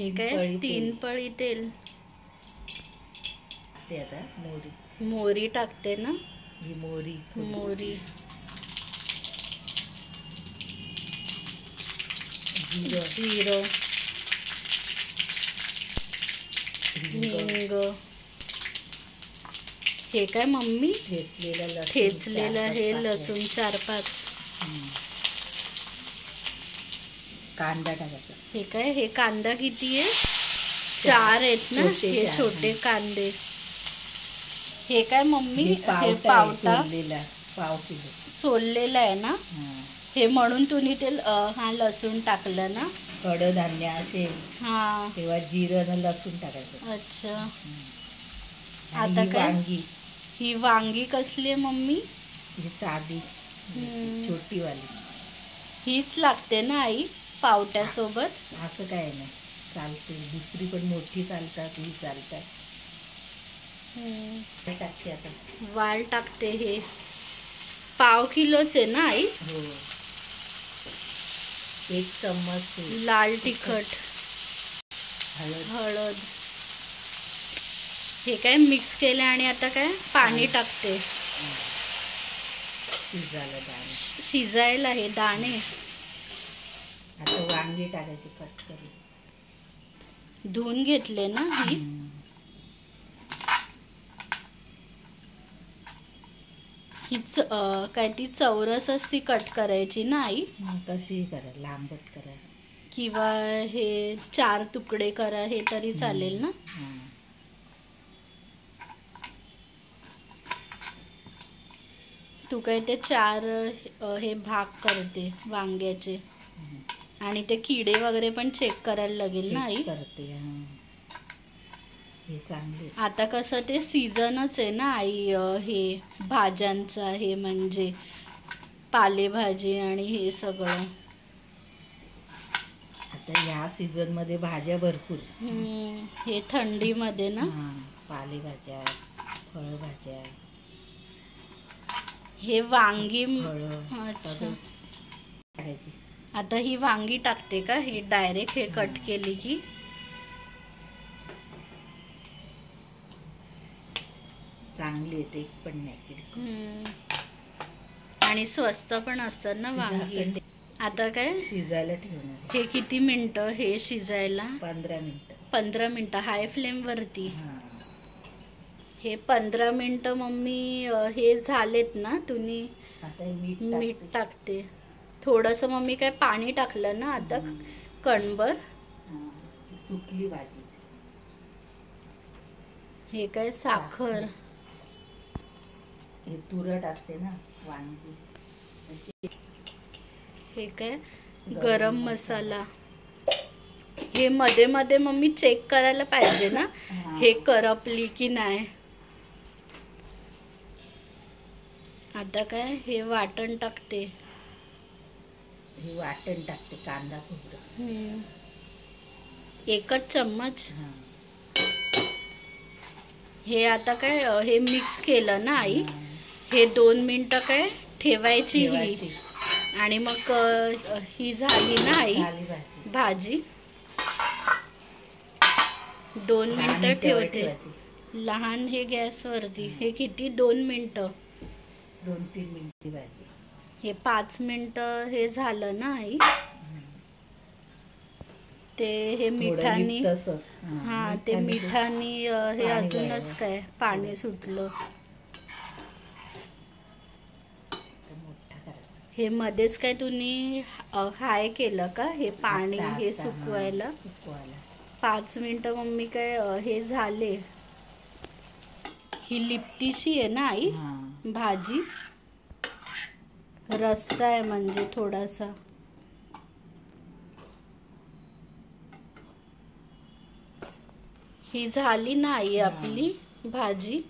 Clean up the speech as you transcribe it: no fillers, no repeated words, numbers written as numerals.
हे काय 3 पळी तेल. ते आता मोहरी टाकते ना. ही मोहरी जिरं, हिंग. हे काय मम्मी ठेचलेलं हे लसूण 4-5. कांदा टाकायचा. हे काय हे कांदा किती आहे? 4 आहेत ना हे छोटे कांदे. हे काय मम्मी हे पावटा पाव किलो सोललेला आहे ना. हे म्हणून तुम्ही ते लसूण टाकलं ना. कडधान्य असे तेव्हा जिरं आणि लसूण टाकायचं. अच्छा. आता काय ही वांगी कसली आहे मम्मी? ही साधी छोटी वाली. हीच लागते ना आई पावट्यासोबत? असं काय नाही, चालते. दुसरी पण मोठी चालतात, ही चालतात. टाकते आता वाल टाकते. हे पाव किलोच आहे ना आई? हो. 1 चम्मच लाल तिखट, हळद. हे काय मिक्स केलं आणि आता काय पाणी टाकते शिजायला हे दाणे. आता वांगी टाकायची कट करून. धुवून घेतले ना. ही हीच काय ती चौरसच ती कट करायची ना आई? तशी करा, लांबट करा किंवा हे 4 तुकडे करा, हे तरी चालेल ना. तू काय ते 4 हे भाग करते वांग्याचे. आणि ते किडे वगैरे पण चेक करायला लागेल ना आई? करते. हे चांगले. आता कसं ते सीझनच आहे ना आई हे भाज्यांचा, हे म्हणजे पालेभाजी आणि हे सगळं. आता ह्या सीझन मध्ये भाज्या भरपूर. हे थंडीमध्ये ना. पालेभाज्या, फळभाज्या, हे वांगी. अच्छा. आता ही वांगी टाकते का? ही डायरेक्ट हे कट केली की? चांगली येते, एक पण नाही. आणि स्वस्त पण असतात ना वांगी. आता काय शिजायला ठेवणार. हे किती मिनिटं हे शिजायला? 15 मिनिटं. 15 मिनिटं हाय फ्लेम वरती. हे 15 मिनिटं मम्मी हे झालेत ना. तुम्ही मीठ टाकते थोडंसं. मम्मी काय पाणी टाकलं ना आता कणभर. सुकली भाजी. हे काय साखर. हे तुरट असते ना वांगी. हे काय गरम मसाला. हे मध्ये मध्ये मम्मी चेक करायला पाहिजे ना हे करपली की नाही. आता काय हे वाटण टाकते. कांदा खोबरं 1च चम्मच. हे आता काय हे मिक्स केलं ना आई. हे 2 मिनिटं काय ठेवायची ही. आणि मग ही झाली ना आई भाजी. 2 मिनिटं ठेवते लहान हे गॅसवरती. हे किती 2 मिनिटं? 2-3 मिनिटं भाजी. हे 5 मिनिटं हे झालं ना आई. ते हे मिठानी ते मिठानी हे अजूनच काय पाणी सुटलं. हे मध्येच काय तुम्ही हाय केलं का हे पाणी हे सुकवायला? 5 मिनिटं मम्मी काय हे झाले. ही लिप्तीची आहे ना आई भाजी? रस्सा आहे म्हणजे थोडासा. ही झाली ना आई आपली भाजी.